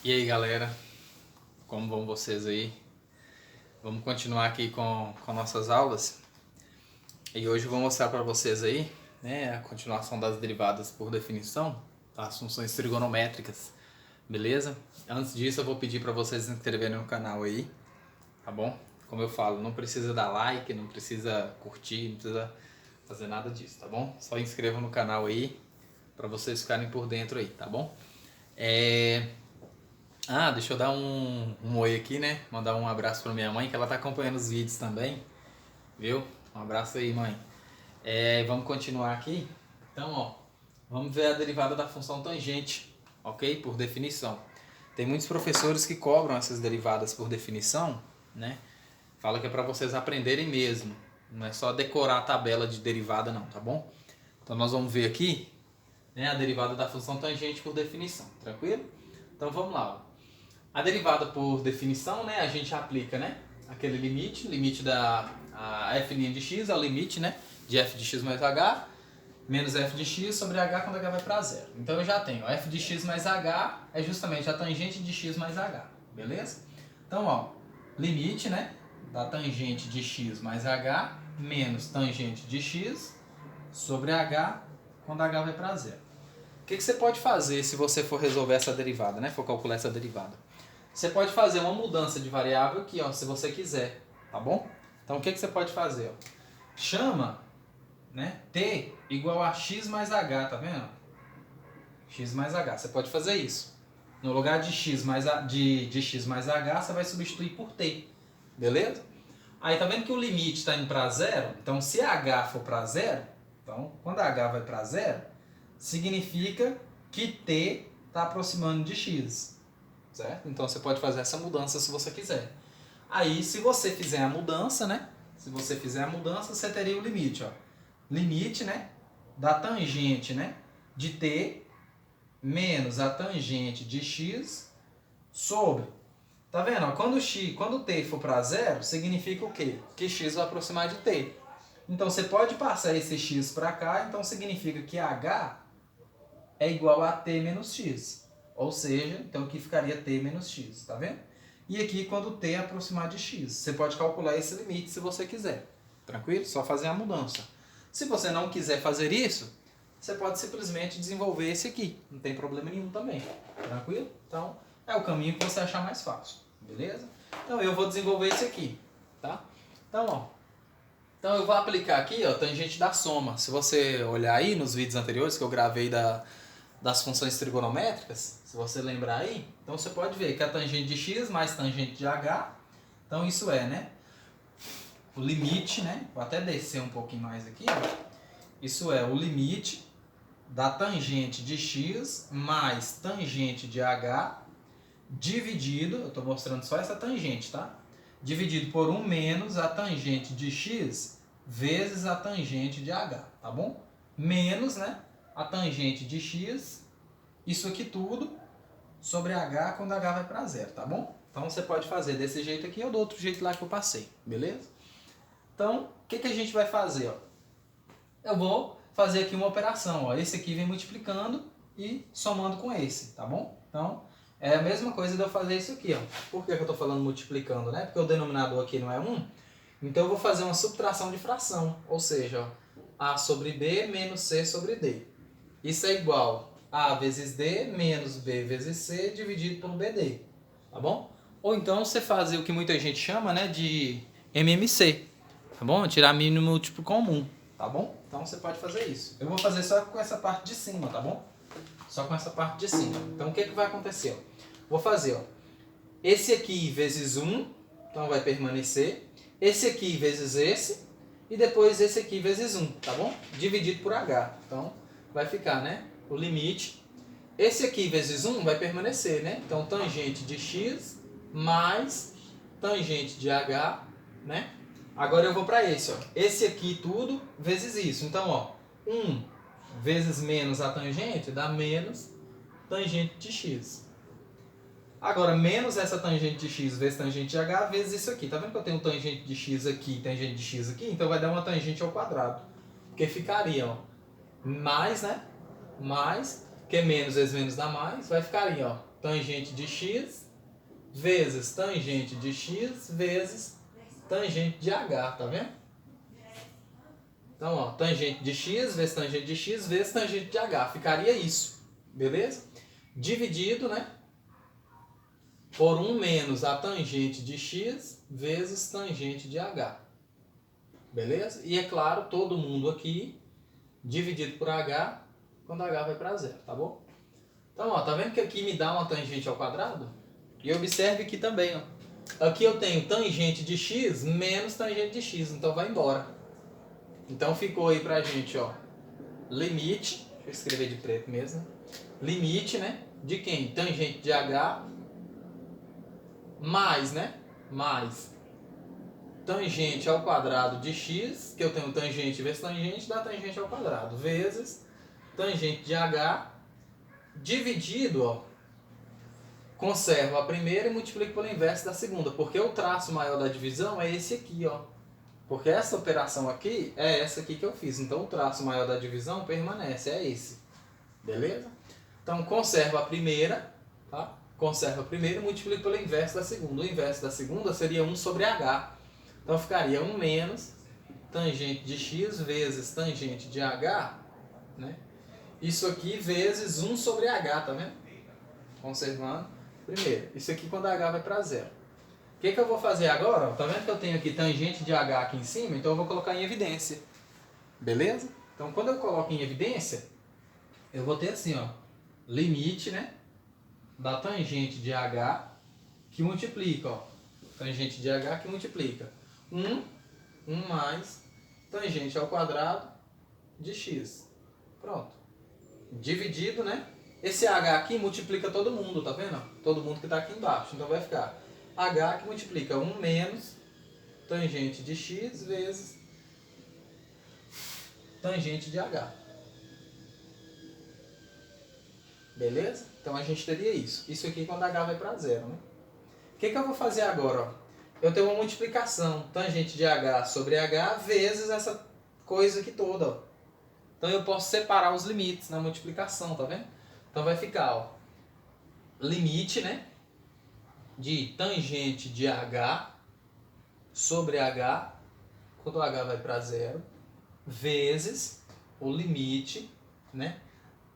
E aí galera, como vão vocês aí? Vamos continuar aqui com nossas aulas. E hoje eu vou mostrar para vocês aí, né, a continuação das derivadas por definição, das funções trigonométricas, beleza? Antes disso eu vou pedir para vocês se inscreverem no canal aí, tá bom? Como eu falo, não precisa dar like, não precisa curtir, não precisa fazer nada disso, tá bom? Só inscrevam no canal aí para vocês ficarem por dentro aí, tá bom? Deixa eu dar um oi aqui, né? Mandar um abraço pra minha mãe, que ela tá acompanhando os vídeos também, viu? Um abraço aí, mãe. Vamos continuar aqui. Então, ó, vamos ver a derivada da função tangente, ok? Por definição. Tem muitos professores que cobram essas derivadas por definição, né? Fala que é pra vocês aprenderem mesmo. Não é só decorar a tabela de derivada, não, tá bom? Então, nós vamos ver aqui, né, a derivada da função tangente por definição, tranquilo? Então, vamos lá, ó. A derivada por definição, né, a gente aplica, né, aquele limite a f' de x é o limite, né, de f de x mais h, menos f de x sobre h quando h vai para zero. Então eu já tenho f de x mais h é justamente a tangente de x mais h, beleza? Então, ó, limite, né, da tangente de x mais h menos tangente de x sobre h quando h vai para zero. O que você pode fazer se você for resolver essa derivada, né, for calcular essa derivada? Você pode fazer uma mudança de variável aqui, ó, se você quiser, tá bom? Então o que você pode fazer? Ó? Chama, né, t igual a x mais h, tá vendo? X mais h, você pode fazer isso. No lugar de x mais h, você vai substituir por t, beleza? Aí tá vendo que o limite está indo para zero? Então se h for para zero, então quando h vai para zero, significa que t está aproximando de x. Certo? Então você pode fazer essa mudança se você quiser. Aí, se você fizer a mudança, né? Se você fizer a mudança, você teria o limite, ó. Limite, né? Da tangente, né? De t menos a tangente de x sobre. Tá vendo? Ó? Quando t for para zero, significa o quê? Que x vai aproximar de t. Então você pode passar esse x para cá, então significa que h é igual a t menos x. Ou seja, então aqui ficaria t menos x, tá vendo? E aqui quando t é aproximar de x. Você pode calcular esse limite se você quiser. Tranquilo? Só fazer a mudança. Se você não quiser fazer isso, você pode simplesmente desenvolver esse aqui. Não tem problema nenhum também. Tranquilo? Então, é o caminho que você achar mais fácil. Beleza? Então, eu vou desenvolver esse aqui. Tá? Então, ó. Então, eu vou aplicar aqui, ó, tangente da soma. Se você olhar aí nos vídeos anteriores que eu gravei das funções trigonométricas, se você lembrar aí, então você pode ver que a tangente de x mais tangente de h, então isso é, né, o limite, né, vou até descer um pouquinho mais aqui, ó, isso é o limite da tangente de x mais tangente de h dividido, eu estou mostrando só essa tangente, tá? Dividido por 1 menos a tangente de x vezes a tangente de h, tá bom? Menos, né, a tangente de x, isso aqui tudo, sobre h quando h vai para zero, tá bom? Então você pode fazer desse jeito aqui ou do outro jeito lá que eu passei, beleza? Então, o que a gente vai fazer? Ó? Eu vou fazer aqui uma operação, ó. Esse aqui vem multiplicando e somando com esse, tá bom? Então, é a mesma coisa de eu fazer isso aqui, ó. Por que eu estou falando multiplicando, né? Porque o denominador aqui não é 1, então eu vou fazer uma subtração de fração, ou seja, ó, a sobre b menos c sobre d. Isso é igual a vezes d menos b vezes c dividido por bd, tá bom? Ou então você fazer o que muita gente chama, né, de MMC, tá bom? Tirar mínimo múltiplo comum, tá bom? Então você pode fazer isso. Eu vou fazer só com essa parte de cima, tá bom? Só com essa parte de cima. Então o que vai acontecer? Ó? Vou fazer, ó, esse aqui vezes 1, então vai permanecer. Esse aqui vezes esse. E depois esse aqui vezes 1, tá bom? Dividido por h. Então vai ficar, né, o limite. Esse aqui vezes 1 vai permanecer, né? Então tangente de x mais tangente de h, né? Agora eu vou para esse, ó. Esse aqui tudo vezes isso. Então, ó, 1 vezes menos a tangente dá menos tangente de x. Agora, menos essa tangente de x vezes tangente de h vezes isso aqui. Tá vendo que eu tenho tangente de x aqui e tangente de x aqui? Então vai dar uma tangente ao quadrado. Porque ficaria, ó, mais, né? Mais Porque menos vezes menos dá mais. Vai ficar aí, ó. Tangente de x vezes tangente de x vezes tangente de h, tá vendo? Então, ó, tangente de x vezes tangente de x vezes tangente de h. Ficaria isso, beleza? Dividido, né? Por 1 menos a tangente de x vezes tangente de h. Beleza? E é claro, todo mundo aqui dividido por h quando h vai para zero, tá bom? Então, ó, tá vendo que aqui me dá uma tangente ao quadrado? E observe aqui também, ó. Aqui eu tenho tangente de x menos tangente de x, então vai embora. Então ficou aí pra gente, ó, limite, deixa eu escrever de preto mesmo, limite, né, de quem? Tangente de h mais, né, mais tangente ao quadrado de x, que eu tenho tangente vezes tangente, dá tangente ao quadrado, vezes tangente de h, dividido, ó, conservo a primeira e multiplico pelo inverso da segunda, porque o traço maior da divisão é esse aqui, ó. Porque essa operação aqui é essa aqui que eu fiz. Então o traço maior da divisão permanece, é esse. Beleza? Então conservo a primeira, tá? Conservo a primeira e multiplico pelo inverso da segunda. O inverso da segunda seria 1 sobre h. Então ficaria 1 menos tangente de x vezes tangente de h, né? Isso aqui vezes 1 sobre h, tá vendo? Conservando primeiro. Isso aqui quando h vai para zero. O que eu vou fazer agora? Tá vendo que eu tenho aqui tangente de h aqui em cima? Então eu vou colocar em evidência. Beleza? Então quando eu coloco em evidência, eu vou ter assim, ó, limite, né, da tangente de h que multiplica, ó. Tangente de h que multiplica 1 mais tangente ao quadrado de x. Pronto. Dividido, né? Esse h aqui multiplica todo mundo, tá vendo? Todo mundo que está aqui embaixo. Então vai ficar h que multiplica 1 menos tangente de x vezes tangente de h. Beleza? Então a gente teria isso. Isso aqui quando h vai para zero, né? O que eu vou fazer agora? Ó? Eu tenho uma multiplicação. Tangente de h sobre h vezes essa coisa aqui toda. Ó. Então eu posso separar os limites na multiplicação, tá vendo? Então vai ficar, ó, limite, né, de tangente de h sobre h, quando h vai para zero, vezes o limite, né,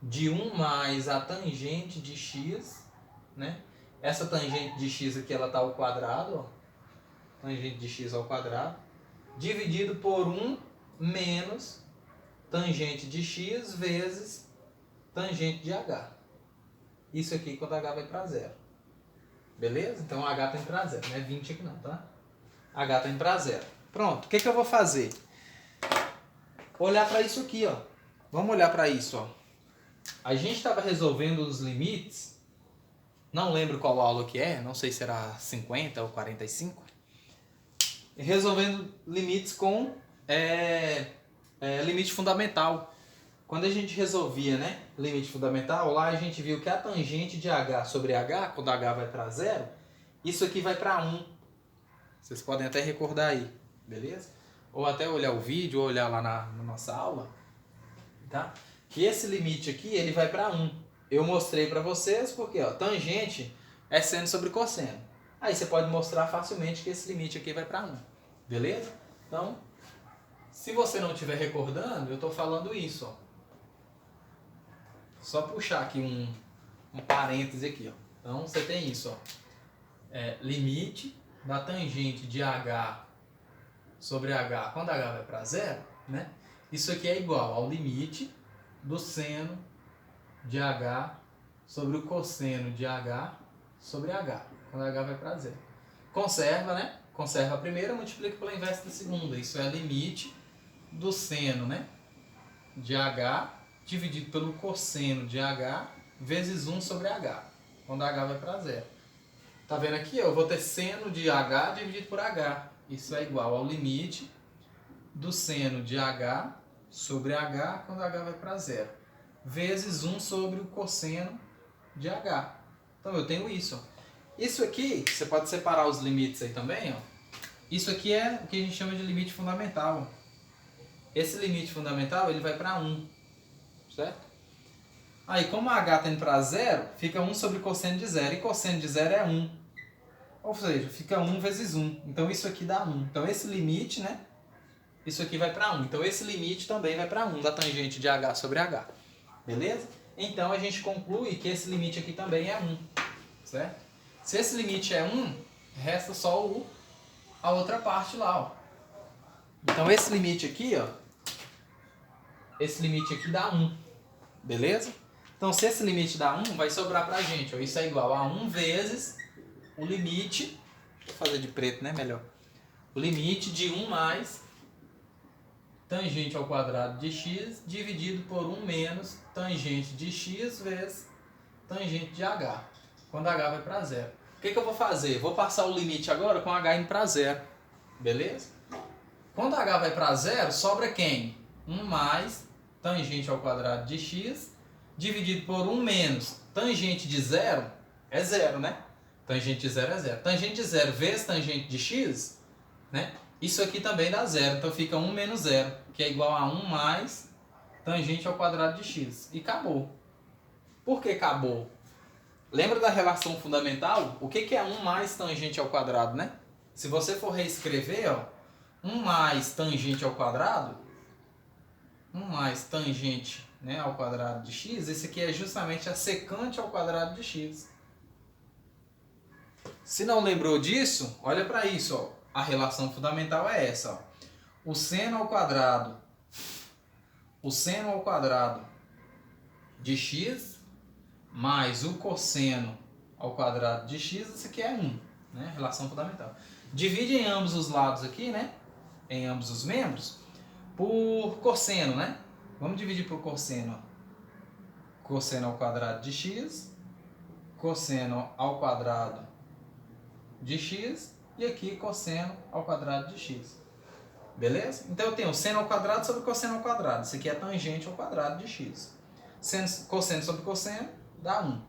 de 1 mais a tangente de x, né? Essa tangente de x aqui ela está ao quadrado, ó, tangente de x ao quadrado, dividido por 1 menos tangente de x vezes tangente de h. Isso aqui quando h vai para zero. Beleza? Então h está indo para zero, não é 20 aqui não, tá? H está indo para zero. Pronto, o que eu vou fazer? Olhar para isso aqui, ó. Vamos olhar para isso, ó. A gente estava resolvendo os limites, não lembro qual aula que é, não sei se era 50 ou 45, resolvendo limites com limite fundamental. Quando a gente resolvia, né, limite fundamental, lá a gente viu que a tangente de h sobre h, quando h vai para zero, isso aqui vai para 1. Vocês podem até recordar aí, beleza? Ou até olhar o vídeo, ou olhar lá na nossa aula, tá? Que esse limite aqui, ele vai para 1. Eu mostrei para vocês porque, ó, tangente é seno sobre cosseno. Aí você pode mostrar facilmente que esse limite aqui vai para 1, beleza? Então, se você não estiver recordando, eu estou falando isso, ó. Só puxar aqui um parêntese aqui, ó. Então você tem isso, ó. Limite da tangente de h sobre h quando h vai para zero, né? Isso aqui é igual ao limite do seno de h sobre o cosseno de h sobre h quando h vai para zero. Conserva, né? Conserva a primeira, multiplica pela inversa da segunda. Isso é limite do seno, né, de h dividido pelo cosseno de h vezes 1 sobre h, quando h vai para zero. Tá vendo aqui? Eu vou ter seno de h dividido por h. Isso é igual ao limite do seno de h sobre h quando h vai para zero, vezes 1 sobre o cosseno de h. Então eu tenho isso. Isso aqui, você pode separar os limites aí também, ó. Isso aqui é o que a gente chama de limite fundamental. Esse limite fundamental, ele vai para 1. Certo? Aí, como h está indo para zero, fica 1 sobre cosseno de zero. E cosseno de zero é 1. Ou seja, fica 1 vezes 1. Então, isso aqui dá 1. Então, esse limite, né? Isso aqui vai para 1. Então, esse limite também vai para 1 da tangente de h sobre h. Beleza? Então, a gente conclui que esse limite aqui também é 1. Certo? Se esse limite é 1, resta só a outra parte lá, ó. Então, esse limite aqui, ó. Esse limite aqui dá 1. Beleza? Então, se esse limite dá 1, vai sobrar pra gente. Ó, isso é igual a 1 vezes o limite... Vou fazer de preto, né? Melhor. O limite de 1 mais tangente ao quadrado de x dividido por 1 menos tangente de x vezes tangente de h. Quando h vai para zero. O que eu vou fazer? Vou passar o limite agora com h indo para zero. Beleza? Quando h vai para zero, sobra quem? 1 mais tangente ao quadrado de x dividido por 1 menos tangente de zero é zero, né? Tangente de zero é zero. Tangente de zero vezes tangente de x, né? Isso aqui também dá zero. Então fica 1 menos zero, que é igual a 1 mais tangente ao quadrado de x. E acabou. Por que acabou? Lembra da relação fundamental? O que é 1 mais tangente ao quadrado, né? Se você for reescrever, ó, 1 mais tangente ao quadrado, 1 mais tangente, né, ao quadrado de x, esse aqui é justamente a secante ao quadrado de x. Se não lembrou disso, olha para isso, ó. A relação fundamental é essa, ó. O seno ao quadrado de x mais o cosseno ao quadrado de x, isso aqui é 1, né? Relação fundamental. Divide em ambos os lados aqui, né? Em ambos os membros, por cosseno, né? Vamos dividir por cosseno. Cosseno ao quadrado de x, cosseno ao quadrado de x e aqui cosseno ao quadrado de x. Beleza? Então eu tenho seno ao quadrado sobre cosseno ao quadrado. Isso aqui é tangente ao quadrado de x. Cosseno sobre cosseno dá 1.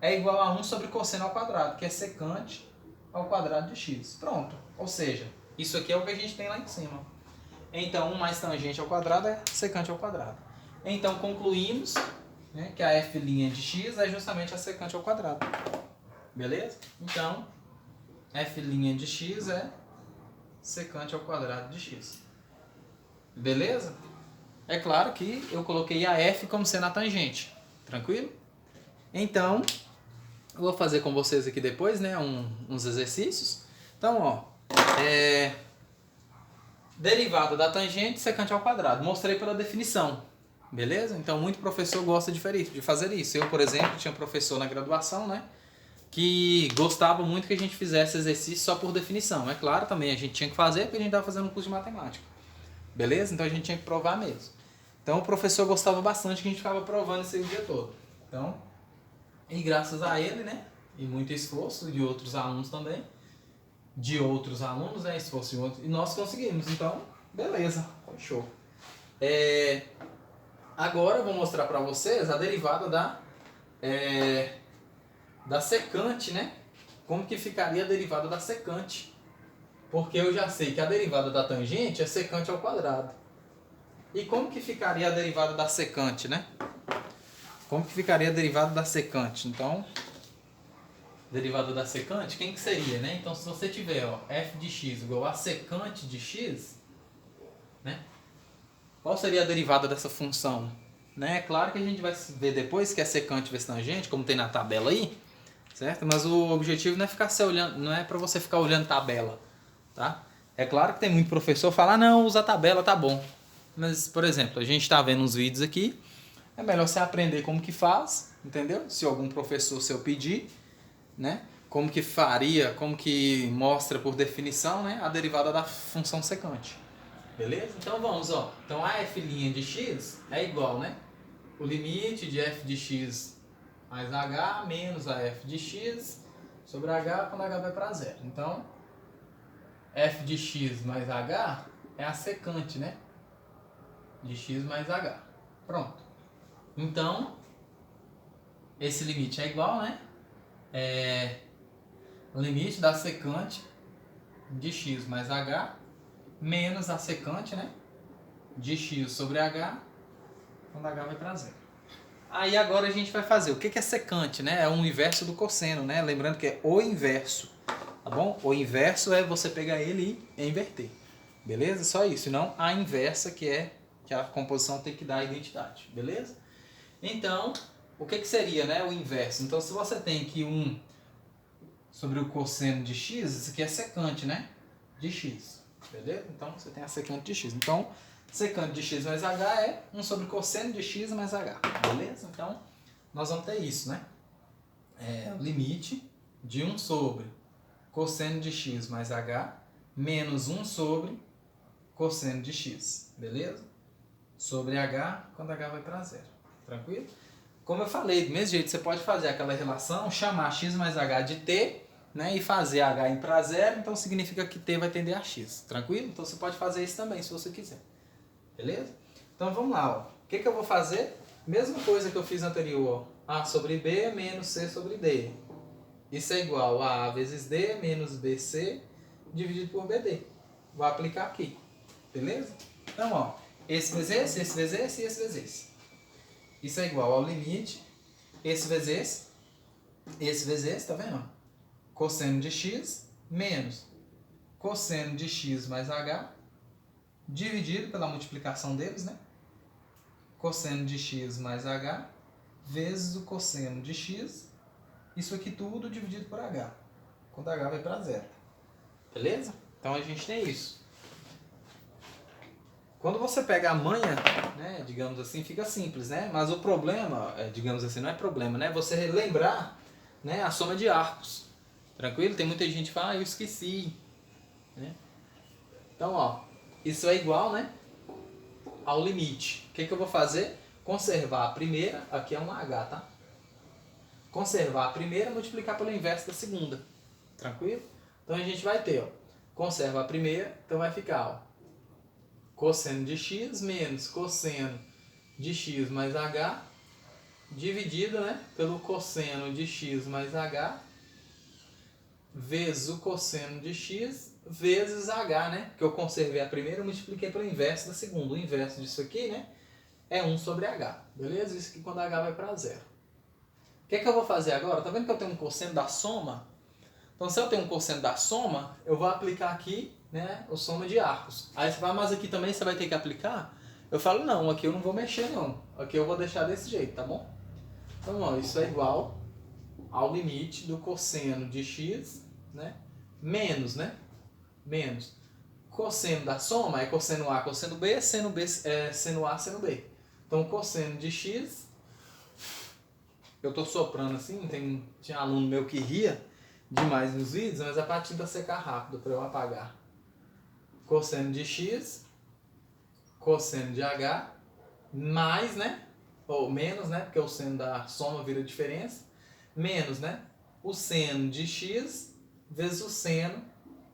É igual a 1 sobre cosseno ao quadrado, que é secante ao quadrado de x. Pronto. Ou seja, isso aqui é o que a gente tem lá em cima. Então, 1 mais tangente ao quadrado é secante ao quadrado. Então, concluímos, né, que a f' de x é justamente a secante ao quadrado. Beleza? Então, f' de x é secante ao quadrado de x. Beleza? É claro que eu coloquei a f como sendo a tangente. Tranquilo? Então, eu vou fazer com vocês aqui depois, né, uns exercícios. Então, ó, derivada da tangente secante ao quadrado. Mostrei pela definição. Beleza? Então, muito professor gosta de fazer isso. Eu, por exemplo, tinha um professor na graduação, né, que gostava muito que a gente fizesse exercício só por definição. É claro, também a gente tinha que fazer porque a gente estava fazendo um curso de matemática. Beleza? Então a gente tinha que provar mesmo. Então o professor gostava bastante que a gente ficava provando isso aí o dia todo. Então, e graças a ele, né, e muito esforço de outros alunos também, né, esforço de outros, e nós conseguimos. Então, beleza, show. Agora eu vou mostrar para vocês a derivada da secante, né? Como que ficaria a derivada da secante? Porque eu já sei que a derivada da tangente é secante ao quadrado. E como que ficaria a derivada da secante, né? Como que ficaria a derivada da secante? Então, derivada da secante, quem que seria, né? Então, se você tiver, ó, f de x igual a secante de x, né? Qual seria a derivada dessa função? Né? É claro que a gente vai ver depois que é secante vezes tangente, como tem na tabela aí, certo? Mas o objetivo não é ficar olhando, não é para você ficar olhando tabela, tá? É claro que tem muito professor que fala, não, usa a tabela, tá bom. Mas, por exemplo, a gente está vendo uns vídeos aqui, é melhor você aprender como que faz, entendeu? Se algum professor seu pedir, né? Como que faria, como que mostra por definição, né, a derivada da função secante. Beleza? Então vamos, ó. Então a f' de x é igual, né? O limite de f de x mais h menos a f de x sobre h quando h vai para zero. Então, f de x mais h é a secante, né? De x mais h. Pronto. Então, esse limite é igual, né? O limite da secante de x mais h menos a secante, né, de x sobre h quando h vai para zero. Aí agora a gente vai fazer. O que é secante, né? É o inverso do cosseno, né? Lembrando que é o inverso, tá bom? O inverso é você pegar ele e inverter. Beleza? Só isso. E não a inversa, que é que a composição tem que dar a identidade. Beleza? Então, o que seria, né? O inverso. Então, se você tem aqui 1 sobre o cosseno de x, isso aqui é secante, né? De x. Beleza? Então, você tem a secante de x. Então, secante de x mais h é 1 sobre cosseno de x mais h. Beleza? Então, nós vamos ter isso, né? É o limite de 1 sobre cosseno de x mais h menos 1 sobre cosseno de x. Beleza? Sobre h quando h vai para 0. Tranquilo? Como eu falei, do mesmo jeito, você pode fazer aquela relação, chamar x mais h de t, né, e fazer h ir para 0, então significa que t vai tender a x. Tranquilo? Então você pode fazer isso também, se você quiser. Beleza? Então vamos lá. Ó. O que eu vou fazer? Mesma coisa que eu fiz anterior. A sobre b menos c sobre d. Isso é igual a vezes d menos bc dividido por bd. Vou aplicar aqui. Beleza? Então, ó, esse vezes esse vezes esse e esse vezes esse. Isso é igual ao limite, esse vezes esse, tá vendo? Cosseno de x menos cosseno de x mais h, dividido pela multiplicação deles, né? Cosseno de x mais h, vezes o cosseno de x, isso aqui tudo dividido por h, quando h vai para 0. Beleza? Então a gente tem isso. Quando você pega a manha, né, digamos assim, fica simples, né? Mas o problema, digamos assim, não é problema, né? Você lembrar, né, a soma de arcos. Tranquilo? Tem muita gente que fala, eu esqueci. Né? Então, ó, isso é igual, né, ao limite. O que eu vou fazer? Conservar a primeira, aqui é um H, tá? Conservar a primeira, multiplicar pelo inverso da segunda. Tranquilo? Então a gente vai ter, ó, conserva a primeira, então vai ficar, ó, cosseno de x menos cosseno de x mais h, dividido, né, pelo cosseno de x mais h, vezes o cosseno de x, vezes h, né, que eu conservei a primeira e multipliquei pelo inverso da segunda. O inverso disso aqui, né, é 1 sobre h. Beleza? Isso aqui quando h vai para 0. O que eu vou fazer agora? Tá vendo que eu tenho um cosseno da soma? Então, se eu tenho um cosseno da soma, eu vou aplicar aqui, né, o soma de arcos. Aí você fala, mas aqui também você vai ter que aplicar? Eu falo, não, aqui eu não vou mexer não. Aqui eu vou deixar desse jeito, tá bom? Então, ó, isso é igual ao limite do cosseno de x, né, menos, né, menos cosseno da soma é cosseno A, cosseno B, seno A, seno B. Então, cosseno de x, eu estou soprando assim, tinha aluno meu que ria demais nos vídeos, mas a tinta secar rápido para eu apagar. Cosseno de x, cosseno de h, mais, né, ou menos, né, porque o seno da soma vira diferença, menos, né, o seno de x vezes o seno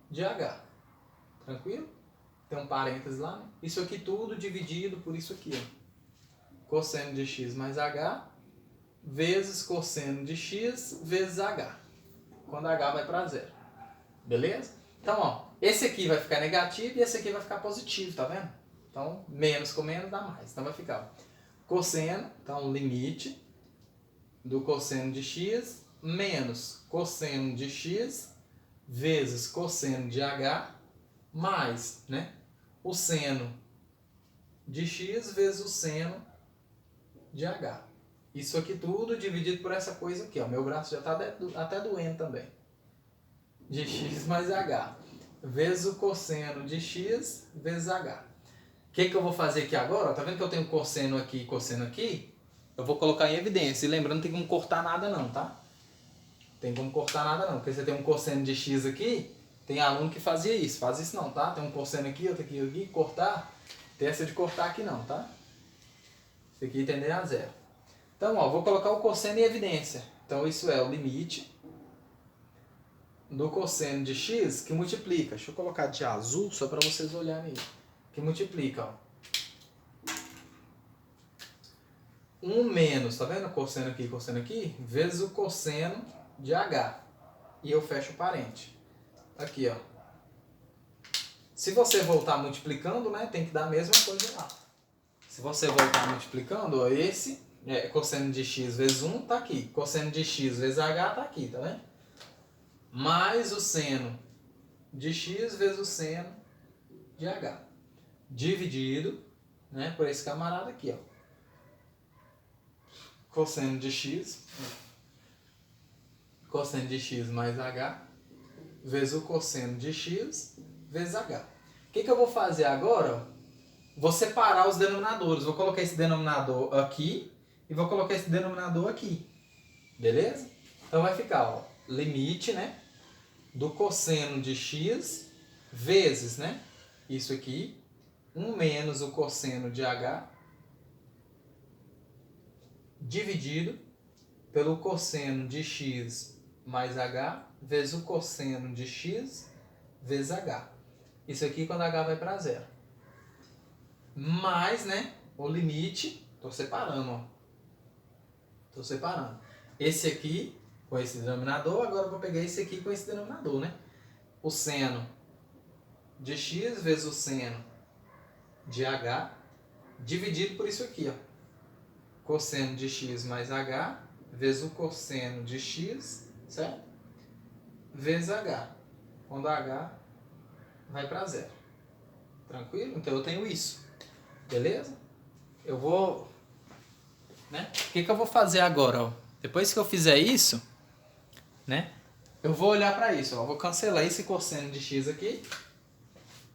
de h. Tranquilo? Tem um parênteses lá, né? Isso aqui tudo dividido por isso aqui, ó. Cosseno de x mais h vezes cosseno de x vezes h. Quando h vai para 0. Beleza? Então, ó, esse aqui vai ficar negativo e esse aqui vai ficar positivo, tá vendo? Então, menos com menos dá mais. Então, vai ficar, ó, cosseno, então, limite do cosseno de x menos cosseno de x vezes cosseno de h mais, né, o seno de x vezes o seno de h. Isso aqui tudo dividido por essa coisa aqui, ó. Meu braço já está até doendo também. De x mais h. Vezes o cosseno de x vezes h. O que eu vou fazer aqui agora? Tá vendo que eu tenho cosseno aqui e cosseno aqui? Eu vou colocar em evidência. E lembrando, não tem como cortar nada não, tá? Tem como cortar nada não. Porque você tem um cosseno de x aqui, tem aluno que fazia isso. Faz isso não, tá? Tem um cosseno aqui, outro aqui, cortar. Tem essa de cortar aqui não, tá? Isso aqui tende a 0. Então, ó, vou colocar o cosseno em evidência. Então, isso é o limite do cosseno de x que multiplica. Deixa eu colocar de azul só para vocês olharem aí. Que multiplica, ó. 1 menos, tá vendo? Cosseno aqui, vezes o cosseno de h. E eu fecho o parente. Aqui, ó. Se você voltar multiplicando, né, tem que dar a mesma coisa lá. Se você voltar multiplicando, ó, esse cosseno de x vezes 1 tá aqui. Cosseno de x vezes h tá aqui, tá vendo? Mais o seno de x vezes o seno de h. Dividido, né, por esse camarada aqui, ó. Cosseno de x mais h vezes o cosseno de x vezes h. O que eu vou fazer agora? Vou separar os denominadores. Vou colocar esse denominador aqui e vou colocar esse denominador aqui. Beleza? Então vai ficar, ó, limite, né, do cosseno de x vezes, né, isso aqui, 1 menos o cosseno de h dividido pelo cosseno de x mais h vezes o cosseno de x vezes h. Isso aqui quando h vai para zero. Mais, né, o limite, estou separando, ó. Estou separando. Esse aqui com esse denominador, agora eu vou pegar esse aqui com esse denominador, né? O seno de x vezes o seno de h dividido por isso aqui, ó. Cosseno de x mais h vezes o cosseno de x, certo? Vezes h, quando h vai para zero. Tranquilo? Então eu tenho isso. Beleza? Eu vou... né? O que eu vou fazer agora, ó? Depois que eu fizer isso, né? Eu vou olhar para isso, ó. Eu vou cancelar esse cosseno de x aqui.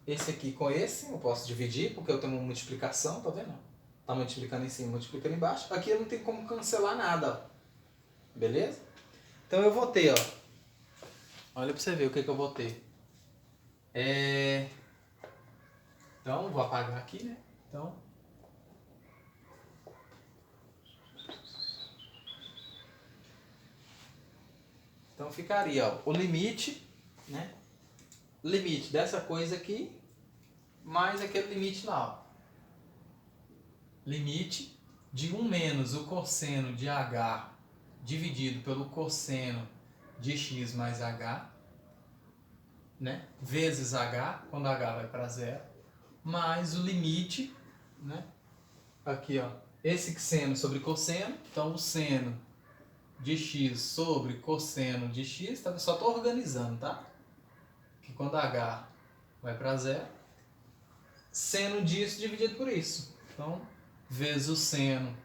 Esse aqui com esse, eu posso dividir, porque eu tenho uma multiplicação, tá vendo? Tá multiplicando em cima, multiplicando embaixo. Aqui eu não tenho como cancelar nada, ó. Beleza? Então eu vou ter, ó. Olha para você ver o que eu vou ter. Então, vou apagar aqui, né? Então ficaria, ó, o limite, né? Limite dessa coisa aqui, mais aquele limite lá, ó. Limite de 1 menos o cosseno de h dividido pelo cosseno de x mais h, né? Vezes h, quando h vai para zero, mais o limite, né? Aqui, ó, esse seno sobre cosseno, então o seno de x sobre cosseno de x, tá? Só estou organizando, tá? Que quando h vai para zero, seno disso dividido por isso. Então, vezes o seno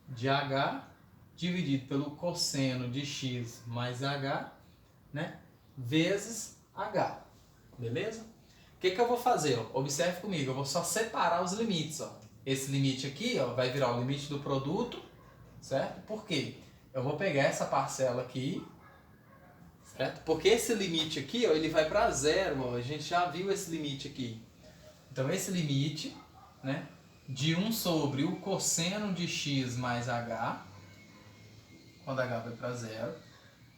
de h dividido pelo cosseno de x mais h, né? Vezes h. Beleza? O que eu vou fazer? Ó? Observe comigo, eu vou só separar os limites. Ó. Esse limite aqui, ó, vai virar o limite do produto, certo? Por quê? Eu vou pegar essa parcela aqui, certo? Porque esse limite aqui, ó, ele vai para zero. Ó. A gente já viu esse limite aqui. Então, esse limite, né, de 1 sobre o cosseno de x mais h, quando h vai para zero,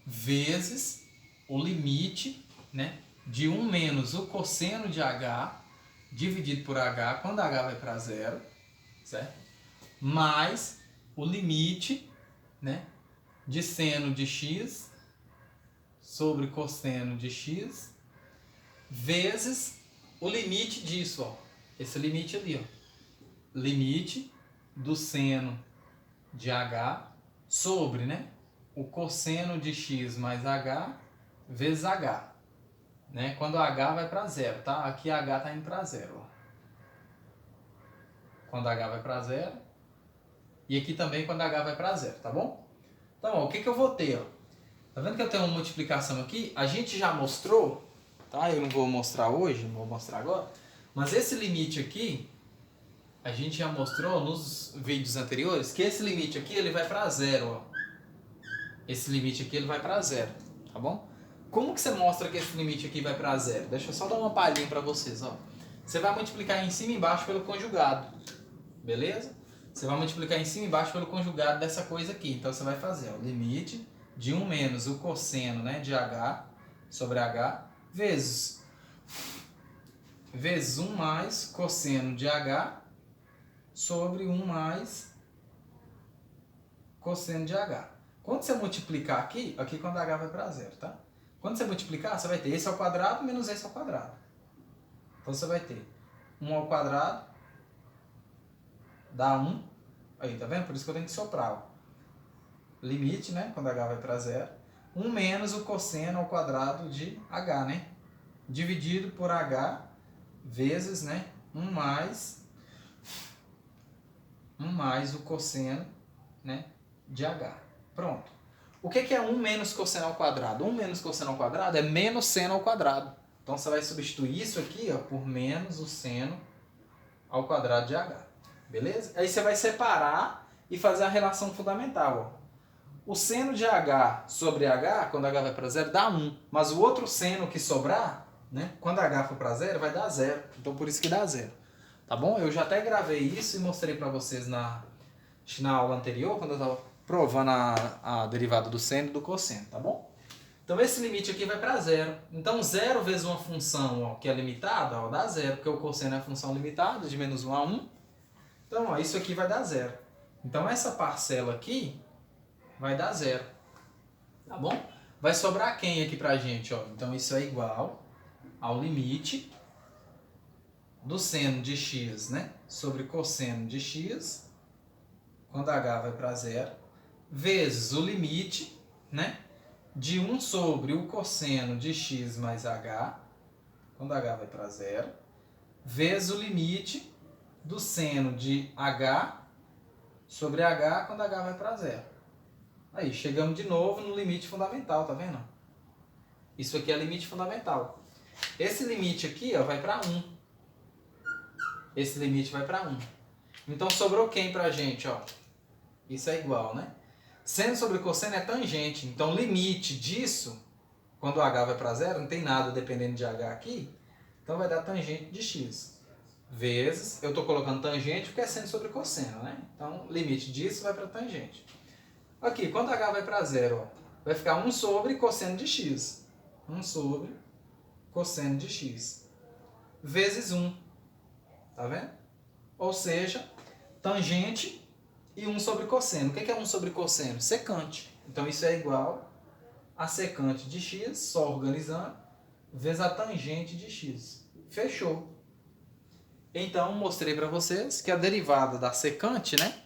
vezes o limite, né, de 1 menos o cosseno de h, dividido por h, quando h vai para zero, certo? Mais o limite, né, de seno de x sobre cosseno de x, vezes o limite disso, ó. Esse limite ali, ó. Limite do seno de h sobre, né, o cosseno de x mais h vezes h, né, quando h vai para zero, tá? Aqui h está indo para zero, ó. Quando h vai para zero e aqui também quando h vai para zero, tá bom? Então, ó, o que eu vou ter, ó? Tá vendo que eu tenho uma multiplicação aqui? A gente já mostrou, tá? Eu não vou mostrar hoje, não vou mostrar agora, mas esse limite aqui a gente já mostrou nos vídeos anteriores que esse limite aqui ele vai para zero, ó. Esse limite aqui ele vai para zero, tá bom? Como que você mostra que esse limite aqui vai para zero? Deixa eu só dar uma palhinha para vocês, ó. Você vai multiplicar em cima e embaixo pelo conjugado, beleza? Você vai multiplicar em cima e embaixo pelo conjugado dessa coisa aqui. Então você vai fazer, ó, limite de 1 menos o cosseno, né, de h sobre h vezes 1 mais cosseno de h sobre 1 mais cosseno de h. Quando você multiplicar aqui quando h vai para zero, tá? Quando você multiplicar, você vai ter esse ao quadrado menos esse ao quadrado. Então você vai ter 1 ao quadrado dá 1, Aí, tá vendo? Por isso que eu tenho que soprar, ó. Limite, né? Quando h vai para zero. 1 menos o cosseno ao quadrado de h, né? Dividido por h vezes, né? 1 mais o cosseno, né? De h. Pronto. O que é 1 menos cosseno ao quadrado? 1 menos cosseno ao quadrado é menos seno ao quadrado. Então você vai substituir isso aqui, ó, por menos o seno ao quadrado de h. Beleza? Aí você vai separar e fazer a relação fundamental, ó. O seno de h sobre h, quando h vai para zero, dá 1. Mas o outro seno que sobrar, né, quando h for para zero, vai dar 0. Então por isso que dá 0. Tá bom? Eu já até gravei isso e mostrei para vocês na aula anterior, quando eu estava provando a derivada do seno e do cosseno, tá bom? Então esse limite aqui vai para 0. Então 0 vezes uma função, ó, que é limitada, ó, dá 0, porque o cosseno é a função limitada, de menos 1 a 1. Então ó, isso aqui vai dar 0. Então essa parcela aqui vai dar 0. Tá bom? Vai sobrar quem aqui pra gente? Ó? Então isso é igual ao limite do seno de x, né, sobre cosseno de x, quando h vai para 0, vezes o limite, né, de 1 sobre o cosseno de x mais h, quando h vai para 0, vezes o limite do seno de h sobre h, quando h vai para 0. Aí, chegamos de novo no limite fundamental, tá vendo? Isso aqui é limite fundamental. Esse limite aqui, ó, vai para 1. Esse limite vai para 1. Então, sobrou quem pra gente, ó? Isso é igual, né? Seno sobre cosseno é tangente. Então, o limite disso, quando o h vai para 0, não tem nada dependendo de h aqui, então vai dar tangente de x. Vezes, eu estou colocando tangente porque é seno sobre cosseno, né? Então, limite disso vai para tangente. Aqui, quando h vai para 0, ó, vai ficar 1 sobre cosseno de x. 1 sobre cosseno de x. Vezes 1. Tá vendo? Ou seja, tangente e 1 sobre cosseno. O que é 1 sobre cosseno? Secante. Então isso é igual a secante de x, só organizando, vezes a tangente de x. Fechou. Então, mostrei para vocês que a derivada da secante, né,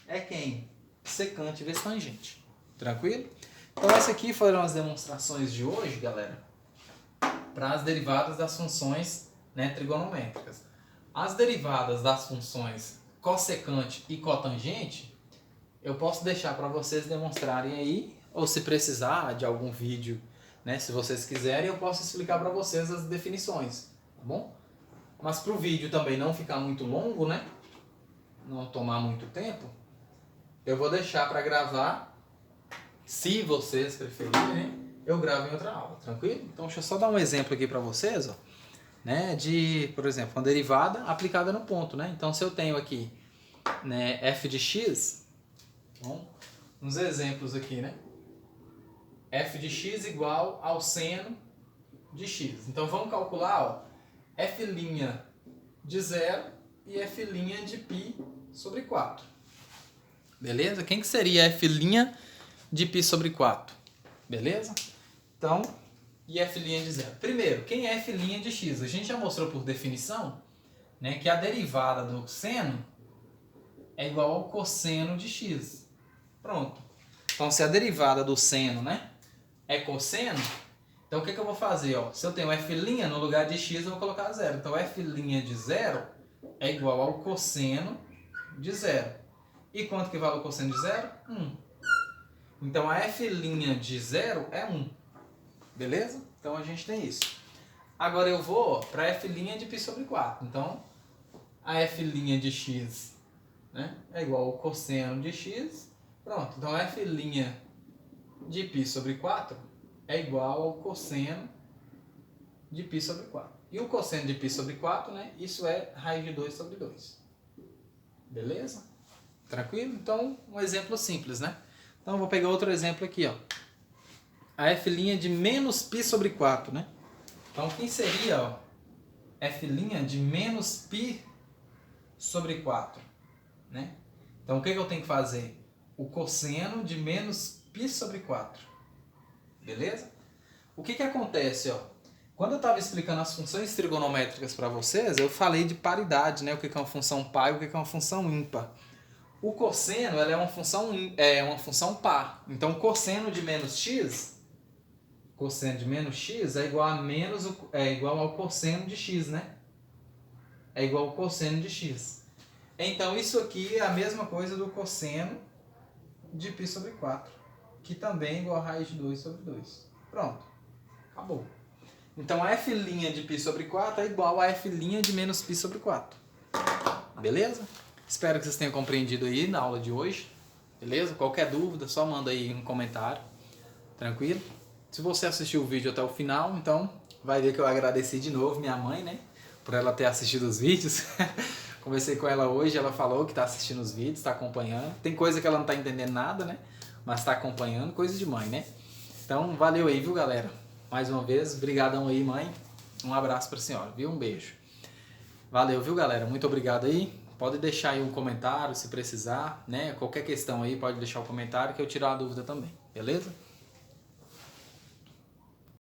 é quem? Secante vezes tangente. Tranquilo? Então, essas aqui foram as demonstrações de hoje, galera, para as derivadas das funções, né, trigonométricas. As derivadas das funções cossecante e cotangente, eu posso deixar para vocês demonstrarem aí, ou se precisar de algum vídeo, né, se vocês quiserem, eu posso explicar para vocês as definições, tá bom? Mas para o vídeo também não ficar muito longo, né, não tomar muito tempo, eu vou deixar para gravar, se vocês preferirem, né, eu gravo em outra aula, tranquilo? Então deixa eu só dar um exemplo aqui para vocês, ó, né, de, por exemplo, uma derivada aplicada no ponto, né? Então se eu tenho aqui, né, f de x, bom, uns exemplos aqui, né? F de x igual ao seno de x. Então vamos calcular, ó, f' de 0 e f' de π sobre 4. Beleza? Quem que seria f' de π sobre 4? Beleza? Então, e f' de 0. Primeiro, quem é f' de x? A gente já mostrou por definição, né, que a derivada do seno é igual ao cosseno de x. Pronto. Então, se a derivada do seno, né, é cosseno, então o que eu vou fazer? Ó? Se eu tenho f' no lugar de x, eu vou colocar 0. Então, f' de 0 é igual ao cosseno de 0. E quanto que vale o cosseno de 0? 1. Então, a f' de 0 é 1. Beleza? Então, a gente tem isso. Agora, eu vou para f' de π sobre 4. Então, a f' de x, né, é igual ao cosseno de x. Pronto. Então, a f' de π sobre 4 é igual ao cosseno de π sobre 4. E o cosseno de π sobre 4, né, isso é raiz de 2 sobre 2. Beleza? Tranquilo? Então, um exemplo simples, né? Então, eu vou pegar outro exemplo aqui, ó. A f' de menos π sobre 4, né? Então, quem seria, ó, f' de menos π sobre 4, né? Então, o que eu tenho que fazer? O cosseno de menos π sobre 4. Beleza? O que acontece, ó? Quando eu estava explicando as funções trigonométricas para vocês, eu falei de paridade, né? O que é uma função par e o que é uma função ímpar. O cosseno ela é uma função par. Então, cosseno de menos x é igual a é igual ao cosseno de x, né? É igual ao cosseno de x. Então, isso aqui é a mesma coisa do cosseno de π sobre 4, que também é igual a raiz de 2 sobre 2. Pronto. Acabou. Então, a f' de π sobre 4 é igual a f' de menos π sobre 4. Beleza? Espero que vocês tenham compreendido aí na aula de hoje. Beleza? Qualquer dúvida, só manda aí um comentário. Tranquilo? Se você assistiu o vídeo até o final, então vai ver que eu agradeci de novo minha mãe, né? Por ela ter assistido os vídeos. Conversei com ela hoje, ela falou que está assistindo os vídeos, está acompanhando. Tem coisa que ela não está entendendo nada, né? Mas está acompanhando, coisa de mãe, né? Então, valeu aí, viu, galera? Mais uma vez, brigadão aí, mãe. Um abraço para a senhora, viu? Um beijo. Valeu, viu, galera? Muito obrigado aí. Pode deixar aí um comentário se precisar, né? Qualquer questão aí, pode deixar o comentário que eu tiro a dúvida também, beleza?